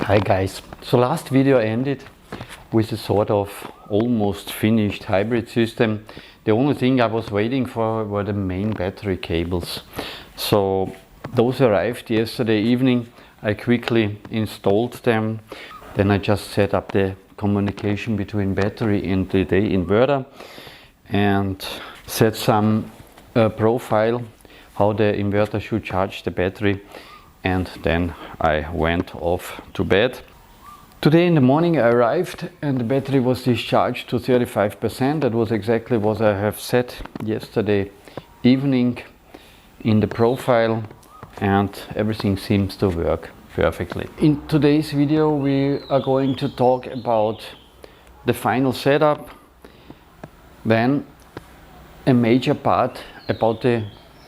Hi guys, so last video ended with a sort of almost finished hybrid system. The only thing I was waiting for were the main battery cables. So those arrived yesterday evening. I quickly installed them. Then I just set up the communication between battery and the Deye inverter and set some profile how the inverter should charge the battery. And then I went off to bed. Today in the morning I arrived and the battery was discharged to 35%. That was exactly what I have set yesterday evening in the profile, and everything seems to work perfectly. In today's video we are going to talk about the final setup, then a major part about the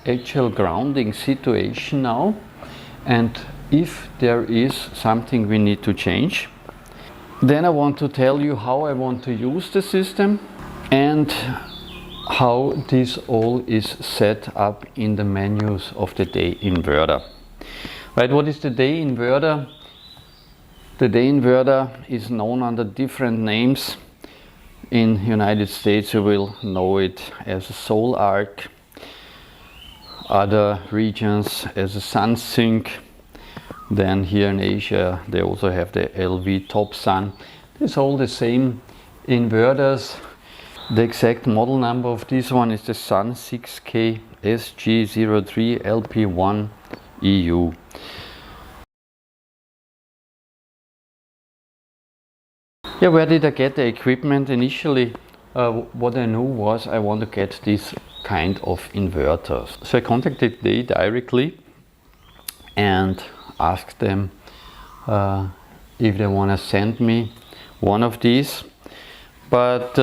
actual grounding situation now, and if there is something we need to change. Then I want to tell you how I want to use the system and how this all is set up in the menus of the Deye inverter. Right, what is the Deye inverter? The Deye inverter is known under different names. In United States you will know it as a Soul Arc, other regions as a Sun Sync. Then here in Asia they also have the LV Top Sun. It's all the same inverters. The exact model number of this one is the Sun 6K SG03 LP1 EU. Yeah, where did I get the equipment? Initially what I knew was I want to get this kind of inverters. So I contacted Deye directly and asked them if they want to send me one of these, but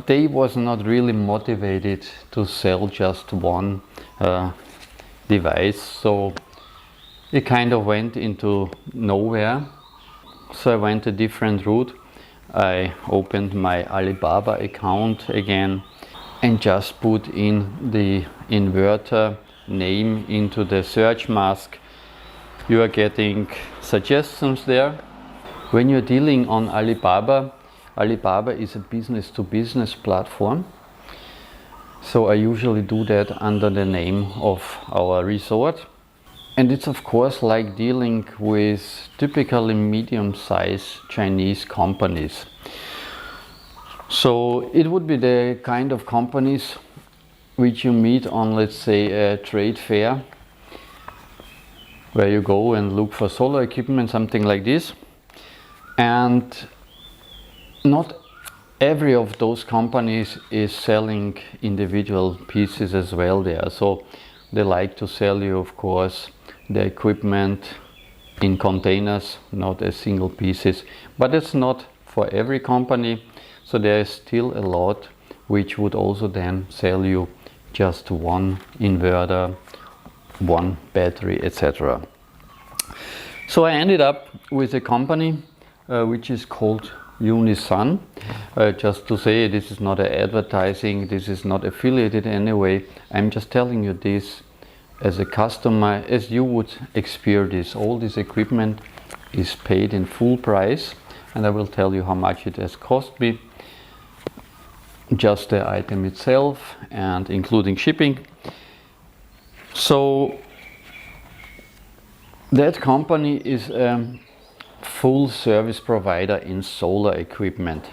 Deye was not really motivated to sell just one device, so it kind of went into nowhere. So I went a different route. I opened my Alibaba account again and just put in the inverter name into the search mask. You are getting suggestions there. When you're dealing on Alibaba, Alibaba is a business-to-business platform. So I usually do that under the name of our resort. And it's of course like dealing with typically medium-sized Chinese companies. So it would be the kind of companies which you meet on, let's say, a trade fair, where you go and look for solar equipment, something like this. And not every of those companies is selling individual pieces as well there. So they like to sell you, of course, the equipment in containers, not as single pieces. But it's not for every company. So there is still a lot which would also then sell you just one inverter, one battery, etc. So I ended up with a company which is called UNISUN. Just to say, this is not an advertising, this is not affiliated in any way. I'm just telling you this as a customer, as you would experience this. All this equipment is paid in full price, and I will tell you how much it has cost me. Just the item itself and including shipping. So that company is a full service provider in solar equipment.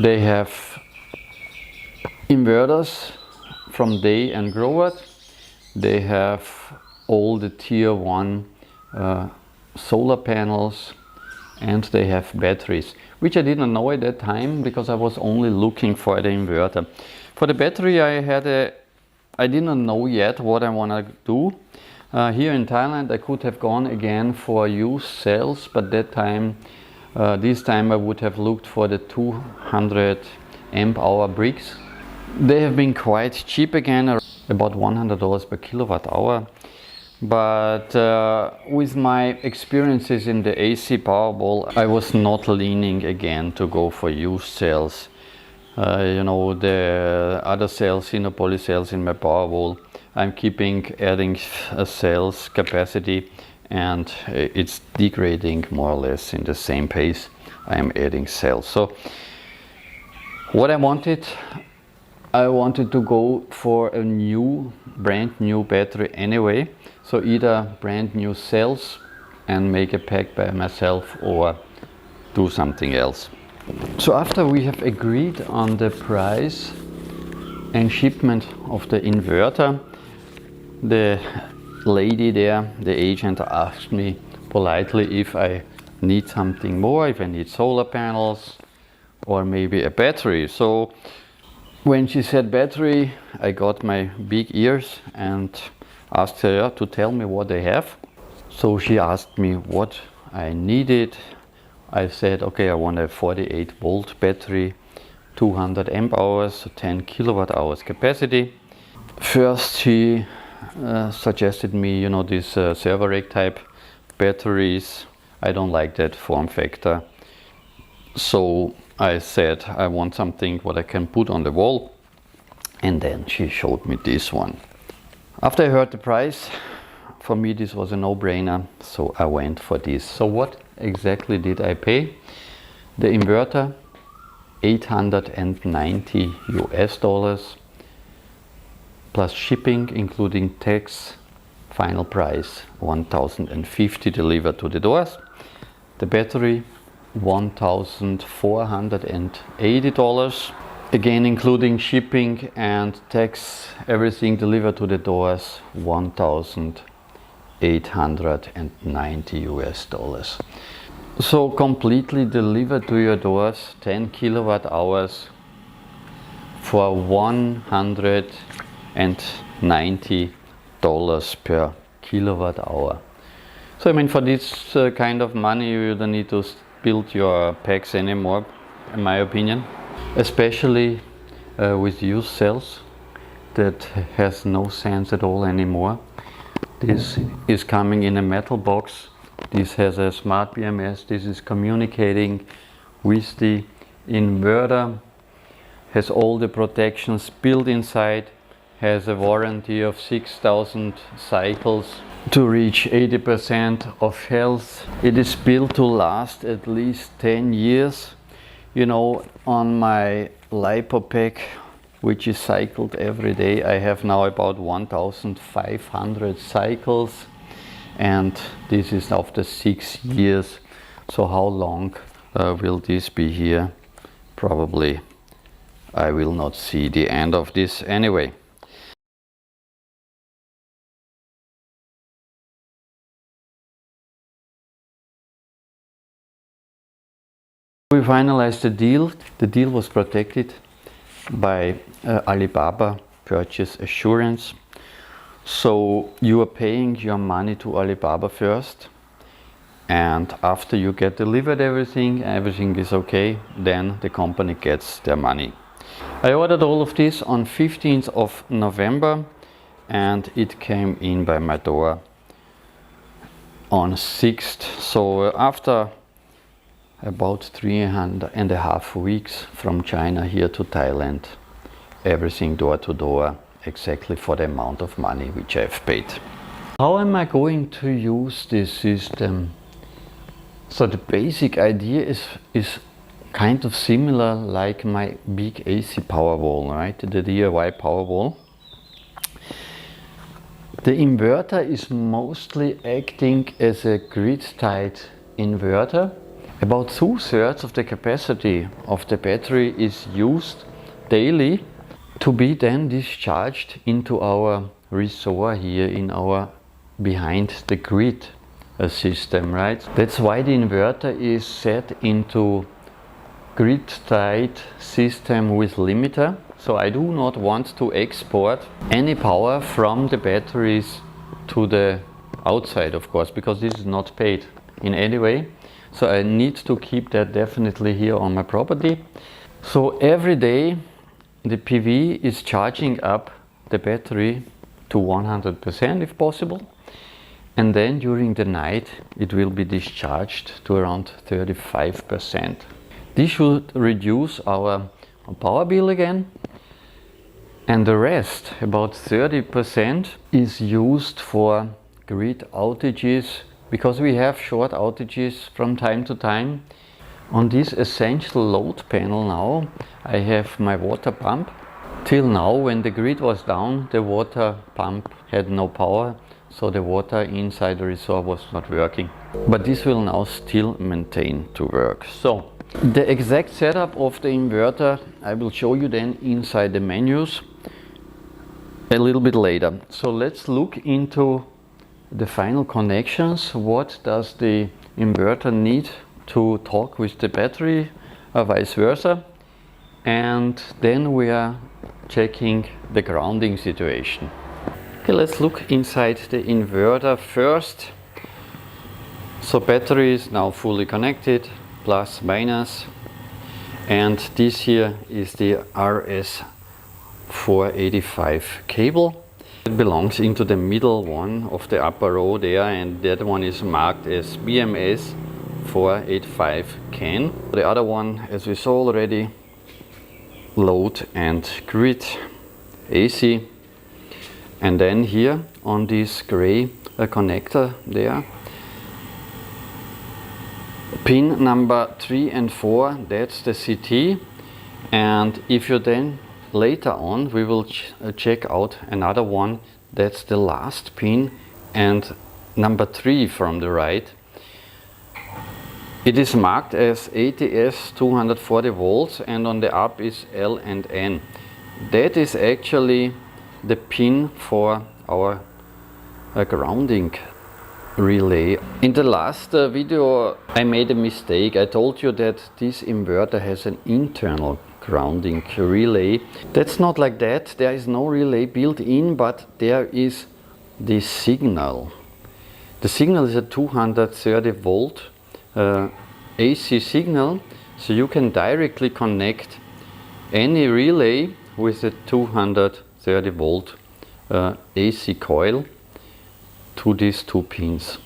They have inverters from Deye and Growat. They have all the tier 1 solar panels, and they have batteries, which I didn't know at that time because I was only looking for the inverter. For the battery I didn't know yet what I want to do. Here in Thailand I could have gone again for used cells, but this time I would have looked for the 200 amp hour bricks. They have been quite cheap again, about $100 per kilowatt hour. But with my experiences in the AC Powerball, I was not leaning again to go for used cells. You know, the other cells, poly cells in my Powerball, I'm adding cells capacity, and it's degrading more or less in the same pace I am adding cells. So what I wanted to go for a brand new battery anyway, so either brand new cells and make a pack by myself or do something else. So after we have agreed on the price and shipment of the inverter, the lady there, the agent, asked me politely if I need something more, if I need solar panels or maybe a battery. So when she said battery, I got my big ears and asked her to tell me what they have. So she asked me what I needed. I said, okay, I want a 48 volt battery, 200 amp hours, so 10 kilowatt hours capacity. First she suggested me, you know, these server rack type batteries. I don't like that form factor. So I said I want something what I can put on the wall, and then she showed me this one. After I heard the price, for me this was a no-brainer, so I went for this. So what exactly did I pay? The inverter, $890 US, plus shipping including tax, final price $1,050 delivered to the doors. The battery, $1,480, again including shipping and tax, everything delivered to the doors, $1,890 US. So completely delivered to your doors, 10 kilowatt hours for $190 per kilowatt hour. So I mean, for this kind of money you don't need to build your packs anymore, in my opinion, especially with used cells. That has no sense at all anymore. This is coming in a metal box. This has a smart BMS. This is communicating with the inverter, has all the protections built inside, has a warranty of 6,000 cycles to reach 80% of health. It is built to last at least 10 years. You know, on my LiPo pack, which is cycled every day, I have now about 1,500 cycles, and this is after 6 years. So how long will this be here? Probably I will not see the end of this anyway. We finalized the deal. The deal was protected by Alibaba purchase assurance. So you are paying your money to Alibaba first, and after you get delivered everything is okay, then the company gets their money. I ordered all of this on 15th of November and it came in by my door on 6th. So after about 3.5 weeks from China here to Thailand, everything door to door, exactly for the amount of money which I've paid. How am I going to use this system? So the basic idea is kind of similar like my big AC Powerwall, right? The DIY Powerwall. The inverter is mostly acting as a grid-tied inverter. About 2/3 of the capacity of the battery is used daily to be then discharged into our reservoir here in our behind the grid system, right? That's why the inverter is set into grid-tied system with limiter. So I do not want to export any power from the batteries to the outside, of course, because this is not paid in any way. So I need to keep that definitely here on my property. So every day the PV is charging up the battery to 100% if possible, and then during the night it will be discharged to around 35%. This should reduce our power bill again, and the rest, about 30%, is used for grid outages because we have short outages from time to time. On this essential load panel now I have my water pump. Till now, when the grid was down, the water pump had no power, so the water inside the reservoir was not working. But this will now still maintain to work. So the exact setup of the inverter I will show you then inside the menus a little bit later. So let's look into the final connections. What does the inverter need to talk with the battery or vice versa? And then we are checking the grounding situation. Okay, let's look inside the inverter first. So battery is now fully connected, plus minus, and this here is the RS485 cable. It belongs into the middle one of the upper row there, and that one is marked as BMS 485 CAN. The other one, as we saw already, load and grid AC. And then here on this gray connector there, pin number 3 and 4, that's the CT. And if you then later on we will check out another one, that's the last pin, and number 3 from the right. It is marked as ATS 240 volts, and on the up is L and N. That is actually the pin for our grounding relay. In the last video I made a mistake. I told you that this inverter has an internal grounding relay. That's not like that. There is no relay built in, but there is the signal. The signal is a 230 volt AC signal, so you can directly connect any relay with a 230 volt AC coil to these 2 pins,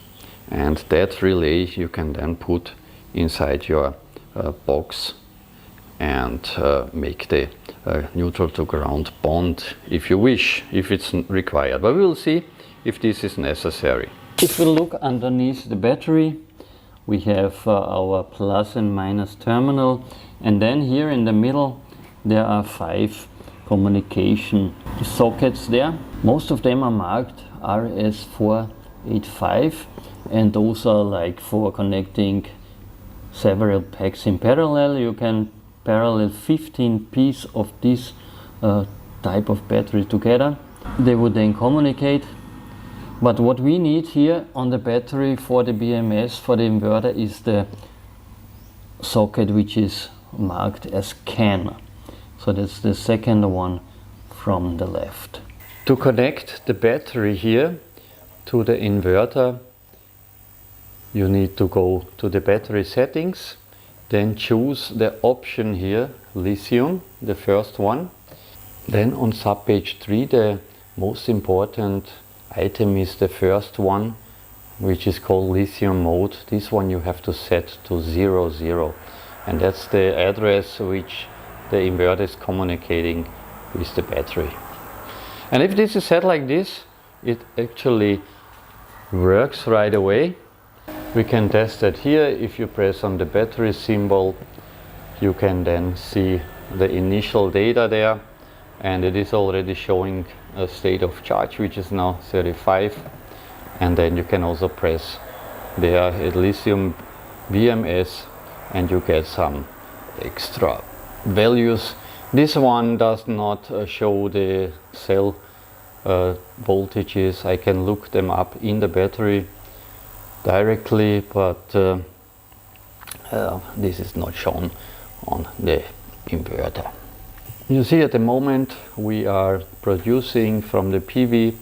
and that relay you can then put inside your box and make the neutral to ground bond if you wish, if it's required, but we will see if this is necessary. If we look underneath the battery, we have our plus and minus terminal, and then here in the middle there are 5 communication sockets there. Most of them are marked RS485, and those are like for connecting several packs in parallel. You can parallel 15 pieces of this type of battery together. They would then communicate. But what we need here on the battery for the BMS, for the inverter, is the socket which is marked as CAN. So that's the second one from the left. To connect the battery here to the inverter, you need to go to the battery settings, then choose the option here, lithium, the first one. Then on subpage 3, the most important item is the first one, which is called lithium mode. This one you have to set to 00, and that's the address which the inverter is communicating with the battery. And if this is set like this, it actually works right away. We can test that here. If you press on the battery symbol, you can then see the initial data there, and it is already showing a state of charge which is now 35, and then you can also press there at lithium BMS and you get some extra values. This one does not show the cell voltages. I can look them up in the battery directly, but this is not shown on the inverter. You see at the moment we are producing from the PV.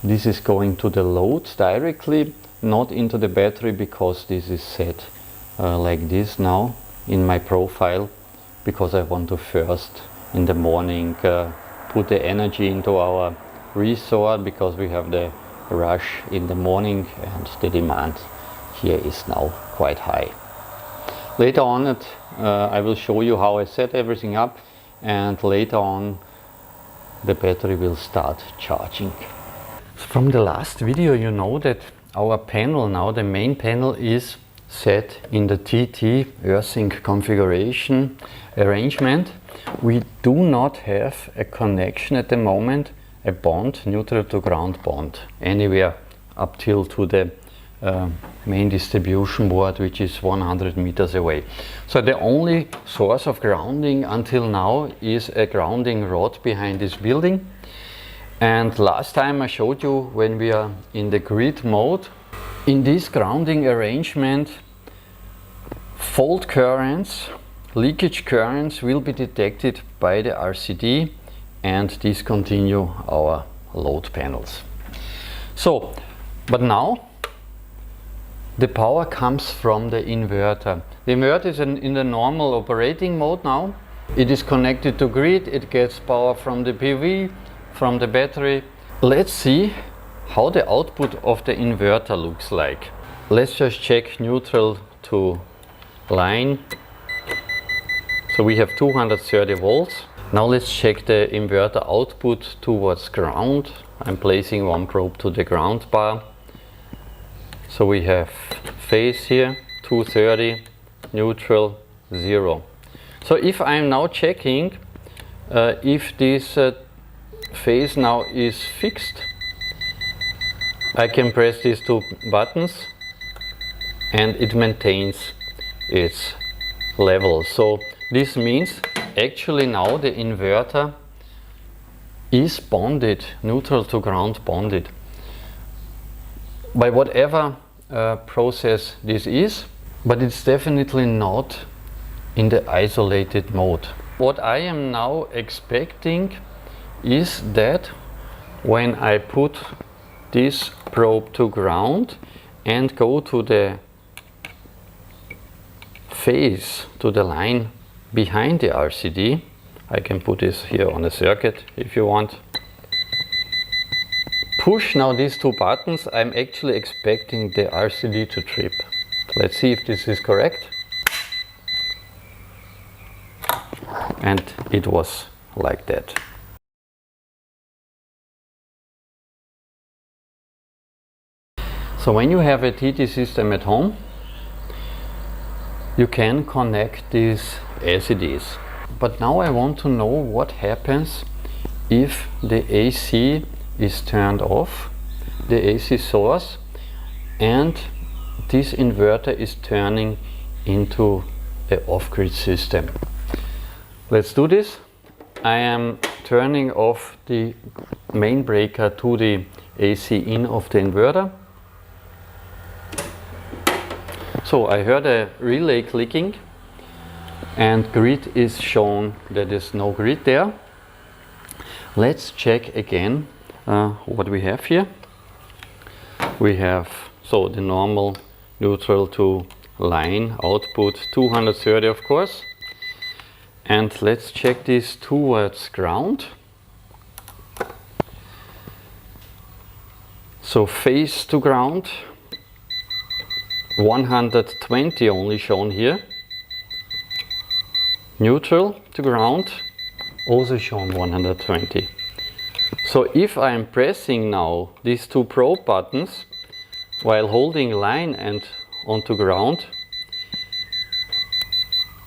This is going to the load directly, not into the battery, because this is set like this now in my profile, because I want to first in the morning put the energy into our resort, because we have the rush in the morning and the demand here is now quite high. Later on I will show you how I set everything up, and later on the battery will start charging. From the last video you know that our panel now, the main panel, is set in the TT earthing configuration arrangement. We do not have a connection at the moment, a bond, neutral to ground bond, anywhere up till to the main distribution board, which is 100 meters away. So the only source of grounding until now is a grounding rod behind this building. And last time I showed you when we are in the grid mode, in this grounding arrangement, fault currents, leakage currents will be detected by the RCD and discontinue our load panels. So, but now the power comes from the inverter. The inverter is in the normal operating mode now. It is connected to grid, it gets power from the PV, from the battery. Let's see how the output of the inverter looks like. Let's just check neutral to line. So we have 230 volts. Now let's check the inverter output towards ground. I'm placing one probe to the ground bar. So we have phase here, 230, neutral, 0. So if I'm now checking if this phase now is fixed, I can press these two buttons and it maintains its level. So this means actually now the inverter is bonded, neutral to ground bonded. By whatever process this is, but it's definitely not in the isolated mode. What I am now expecting is that when I put this probe to ground and go to the phase, to the line behind the RCD, I can put this here on a circuit if you want. Push now these two buttons, I'm actually expecting the RCD to trip. Let's see if this is correct. And it was like that. So when you have a TT system at home, you can connect these as it is. But now I want to know what happens if the AC is turned off, the AC source, and this inverter is turning into an off-grid system. Let's do this. I am turning off the main breaker to the AC in of the inverter. So I heard a relay clicking and grid is shown that there's no grid there. Let's check again what we have here. We have so the normal neutral to line output 230 of course, and let's check this towards ground. So phase to ground 120 only shown here, neutral to ground also shown 120. So if I am pressing now these two probe buttons while holding line and onto ground,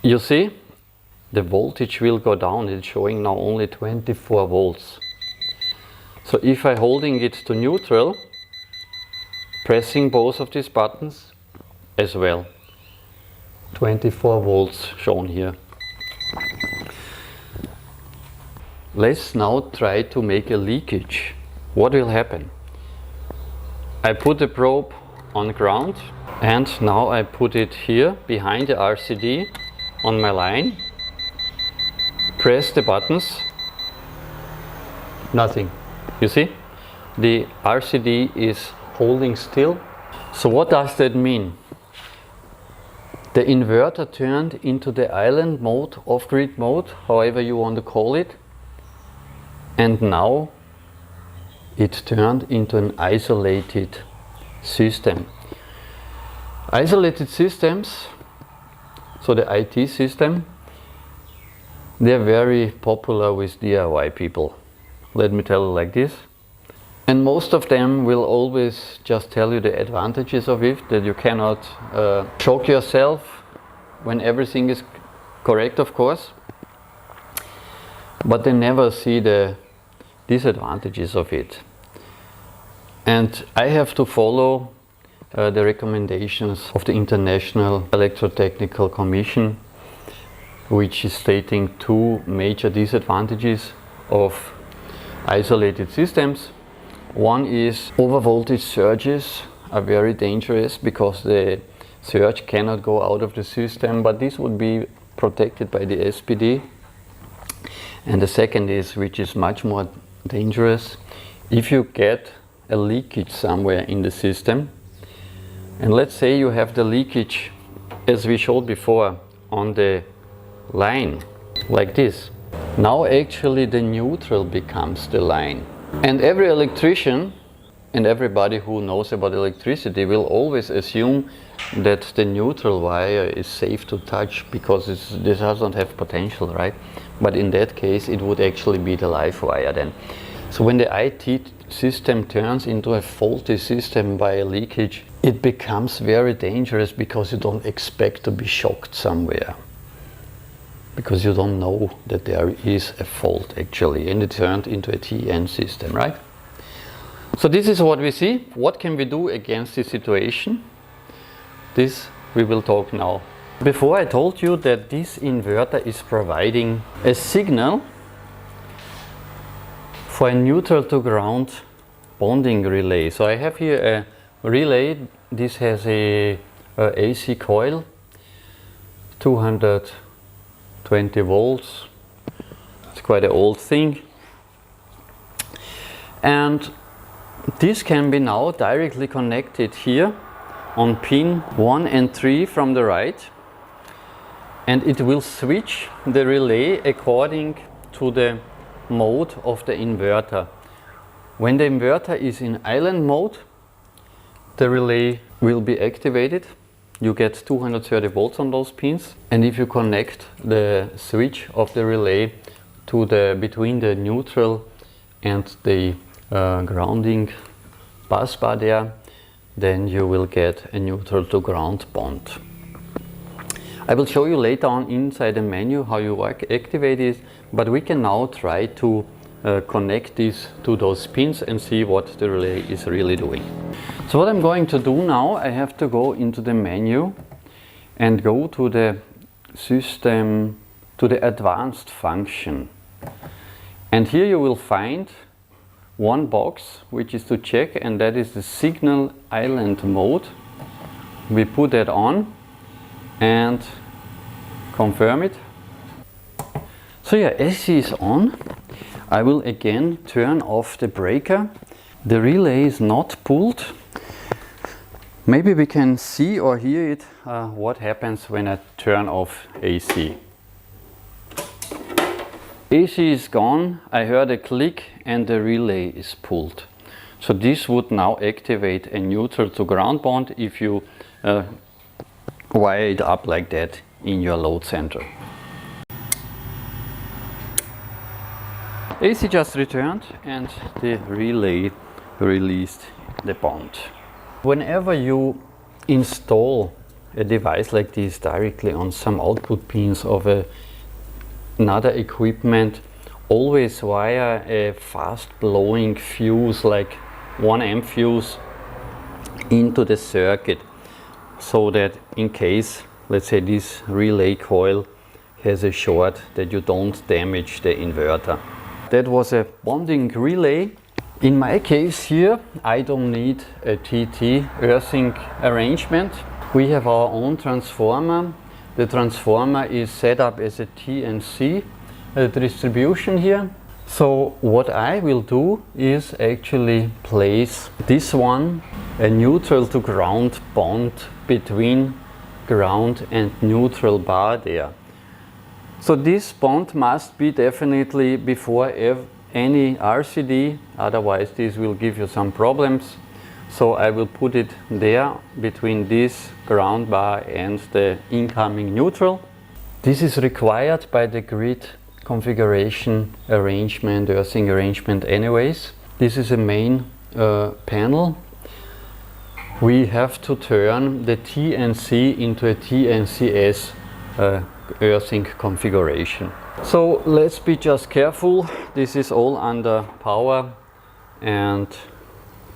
you see the voltage will go down. It's showing now only 24 volts. So if I'm holding it to neutral, pressing both of these buttons as well, 24 volts shown here. Let's now try to make a leakage. What will happen? I put the probe on ground and now I put it here behind the RCD on my line. Press the buttons. Nothing. You see? The RCD is holding still. So what does that mean? The inverter turned into the island mode, off-grid mode, however you want to call it. And now it turned into an isolated system. Isolated systems, so the IT system, they're very popular with DIY people. Let me tell you like this. And most of them will always just tell you the advantages of it, that you cannot shock yourself when everything is correct, of course. But they never see the disadvantages of it. And I have to follow the recommendations of the International Electrotechnical Commission, which is stating two major disadvantages of isolated systems. One is overvoltage surges are very dangerous because the surge cannot go out of the system, but this would be protected by the SPD. And the second is, which is much more dangerous, if you get a leakage somewhere in the system, and let's say you have the leakage, as we showed before, on the line, like this. Now actually the neutral becomes the line. And every electrician and everybody who knows about electricity will always assume that the neutral wire is safe to touch because this doesn't have potential, right? But in that case it would actually be the live wire then. So when the IT system turns into a faulty system by a leakage, it becomes very dangerous because you don't expect to be shocked somewhere. Because you don't know that there is a fault actually, and it turned into a TN system, right? So this is what we see. What can we do against this situation? This we will talk now. Before I told you that this inverter is providing a signal for a neutral to ground bonding relay. So I have here a relay. This has a AC coil, 220 volts. It's quite an old thing. And this can be now directly connected here on pin 1 and 3 from the right. And it will switch the relay according to the mode of the inverter. When the inverter is in island mode, the relay will be activated. You get 230 volts on those pins, and if you connect the switch of the relay to between the neutral and the grounding bus bar there, then you will get a neutral to ground bond. I will show you later on inside the menu how you activate it, but we can now try to connect this to those pins and see what the relay is really doing. So what I'm going to do now, I have to go into the menu and go to the system, to the advanced function. And here you will find one box which is to check, and that is the signal island mode. We put that on and confirm it. So yeah, AC is on. I will again turn off the breaker. The relay is not pulled. Maybe we can see or hear it, what happens when I turn off AC. AC is gone, I heard a click and the relay is pulled. So this would now activate a neutral to ground bond if you wire it up like that in your load center. AC just returned and the relay released the bond. Whenever you install a device like this directly on some output pins of another equipment, always wire a fast blowing fuse, like 1 amp fuse, into the circuit, so that in case, let's say, this relay coil has a short, that you don't damage the inverter. That was a bonding relay. In my case here, I don't need a TT earthing arrangement. We have our own transformer. The transformer is set up as a TNC distribution here. So what I will do is actually place this one, a neutral to ground bond between ground and neutral bar there. So this bond must be definitely before any RCD, otherwise this will give you some problems. So I will put it there between this ground bar and the incoming neutral. This is required by the grid configuration arrangement, earthing arrangement anyways. This is a main panel, we have to turn the TNC into a TNCS earthing configuration. So let's be just careful. This is all under power, and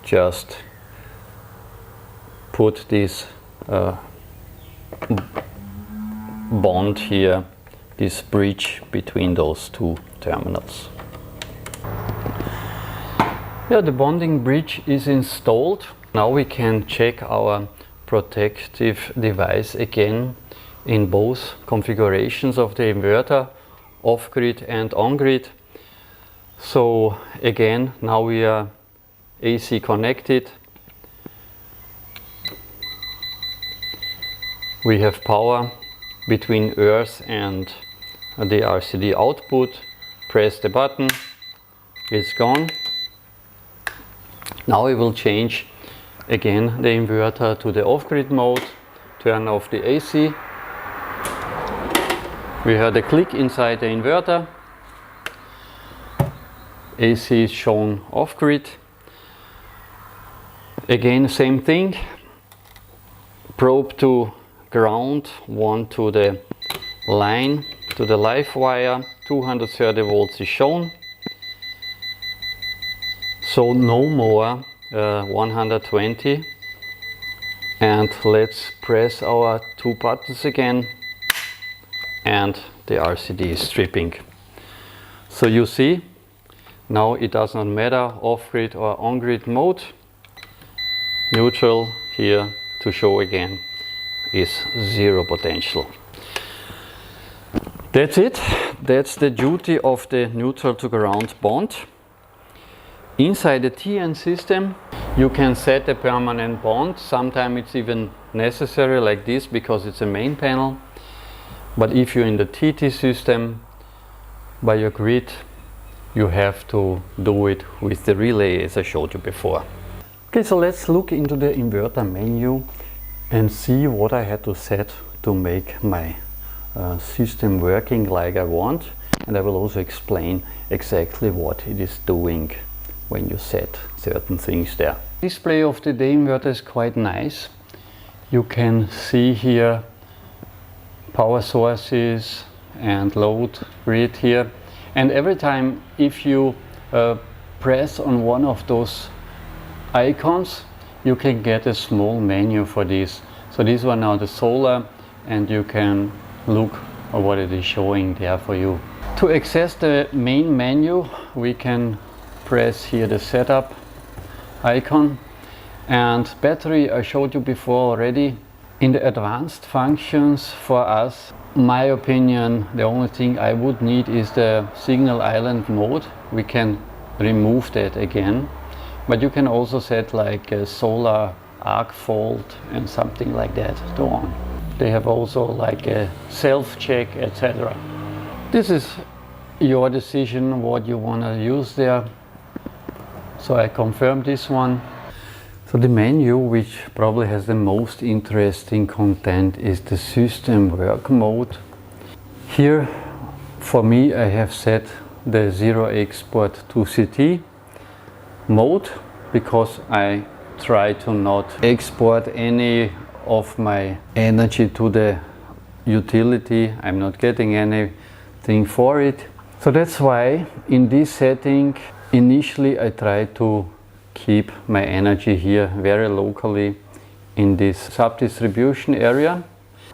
just put this bond here, this bridge between those two terminals. Yeah, the bonding bridge is installed. Now we can check our protective device again in both configurations of the inverter, off-grid and on-grid. So again, now we are AC connected. We have power between earth and the RCD output. Press the button, it's gone. Now we will change again the inverter to the off-grid mode, turn off the AC. We heard a click inside the inverter. AC is shown off-grid. Again, same thing. Probe to ground, one to the line, to the live wire. 230 volts is shown. So no more 120. And let's press our two buttons again, and the RCD is stripping. So you see, now it does not matter off-grid or on-grid mode. Neutral here to show again is zero potential. That's it. That's the duty of the neutral to ground bond. Inside the TN system you can set a permanent bond. Sometimes it's even necessary like this because it's a main panel. But if you're in the TT system by your grid, you have to do it with the relay as I showed you before. Okay, so let's look into the inverter menu and see what I had to set to make my system working like I want. And I will also explain exactly what it is doing when you set certain things there. Display of the Deye inverter is quite nice. You can see here power sources and load grid here. And every time if you press on one of those icons, you can get a small menu for this. So these are now the solar, and you can look at what it is showing there for you. To access the main menu, we can press here the setup icon, and battery I showed you before already. In the advanced functions for us, my opinion, the only thing I would need is the signal island mode. We can remove that again, but you can also set like a solar arc fault and something like that to on. They have also like a self-check, etc. This is your decision what you want to use there. So I confirm this one. So the menu, which probably has the most interesting content, is the system work mode. Here for me I have set the zero export to CT mode because I try to not export any of my energy to the utility. I'm not getting anything for it. So that's why in this setting initially I try to keep my energy here very locally in this sub-distribution area.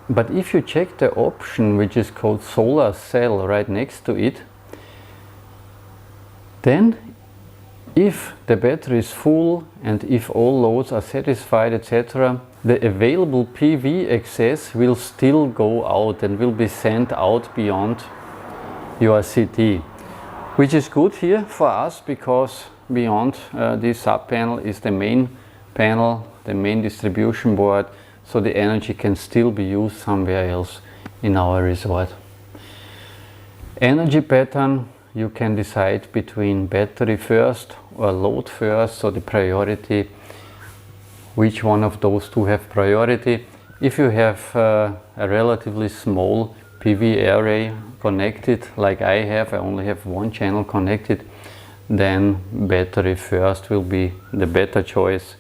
But if you check the option which is called solar cell right next to it, then if the battery is full and if all loads are satisfied, etc., the available PV excess will still go out and will be sent out beyond your CT, which is good here for us because beyond this sub panel is the main panel, the main distribution board, so the energy can still be used somewhere else in our resort. Energy pattern, you can decide between battery first or load first, so the priority, which one of those two have priority. If you have a relatively small PV array connected like I have, I only have one channel connected, then battery first will be the better choice.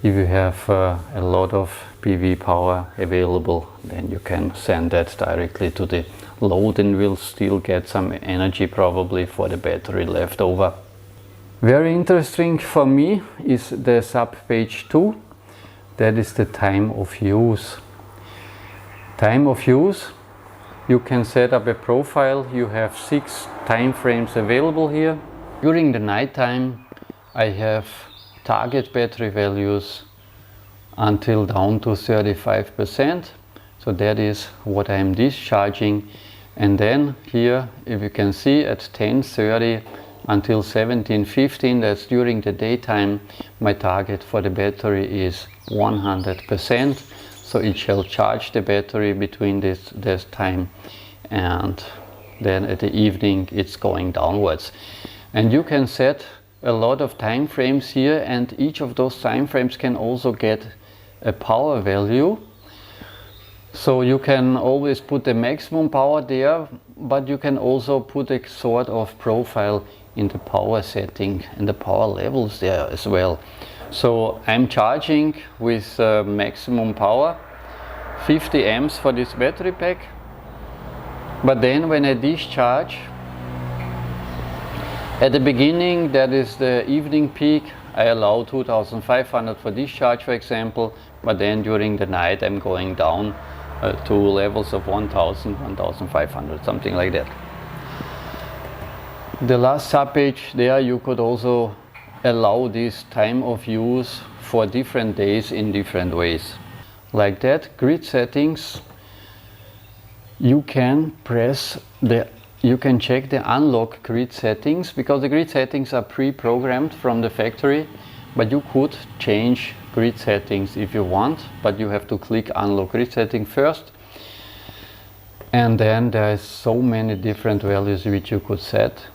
If you have a lot of PV power available, then you can send that directly to the load and will still get some energy probably for the battery left over. Very interesting for me is the sub-page 2. That is the time of use. Time of use, you can set up a profile. You have 6 time frames available here. During the night time I have target battery values until down to 35%. So that is what I am discharging. And then here, if you can see, at 10:30 until 17:15, that's during the daytime, my target for the battery is 100%. So it shall charge the battery between this time, and then at the evening it's going downwards. And you can set a lot of time frames here, and each of those time frames can also get a power value. So you can always put the maximum power there, but you can also put a sort of profile in the power setting and the power levels there as well. So I'm charging with maximum power, 50 amps for this battery pack. But then when I discharge, at the beginning, that is the evening peak, I allow 2500 for discharge, for example, but then during the night I'm going down to levels of 1000, 1500, something like that. The last sub-page there, you could also allow this time of use for different days in different ways. Like that, grid settings, you can check the unlock grid settings, because the grid settings are pre-programmed from the factory, but you could change grid settings if you want, but you have to click unlock grid setting first. And then there are so many different values which you could set.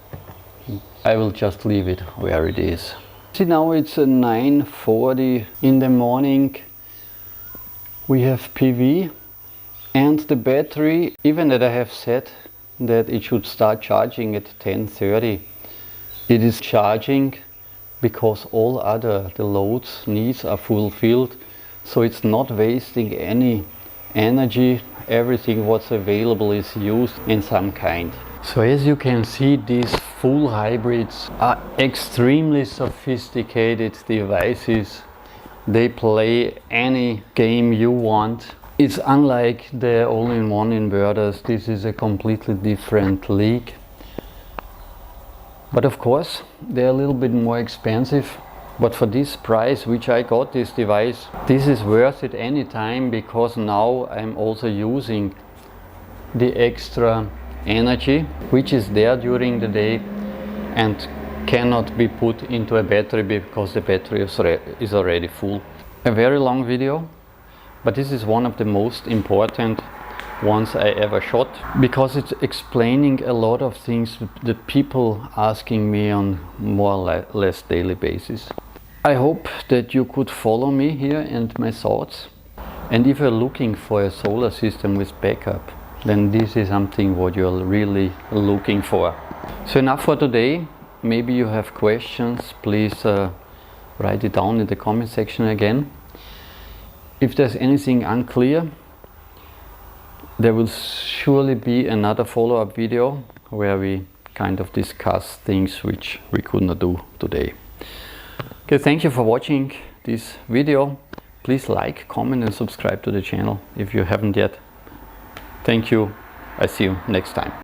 I will just leave it where it is. See, now it's 9:40 in the morning. We have PV and the battery, even that I have set that it should start charging at 10:30. It is charging because all the loads needs are fulfilled, so it's not wasting any energy. Everything what's available is used in some kind. So as you can see, these full hybrids are extremely sophisticated devices. They play any game you want. It's unlike the all-in-one inverters. This is a completely different league. But of course, they're a little bit more expensive. But for this price, which I got this device, this is worth it any time, because now I'm also using the extra energy which is there during the day and cannot be put into a battery because the battery is already full. A very long video, but this is one of the most important ones I ever shot, because it's explaining a lot of things that people asking me on more or less daily basis. I hope that you could follow me here and my thoughts, and if you're looking for a solar system with backup, then this is something what you're really looking for. So enough for today. Maybe you have questions, please write it down in the comment section again. If there's anything unclear, there will surely be another follow-up video where we kind of discuss things which we could not do today. Okay, thank you for watching this video. Please like, comment and subscribe to the channel if you haven't yet. Thank you. I see you next time.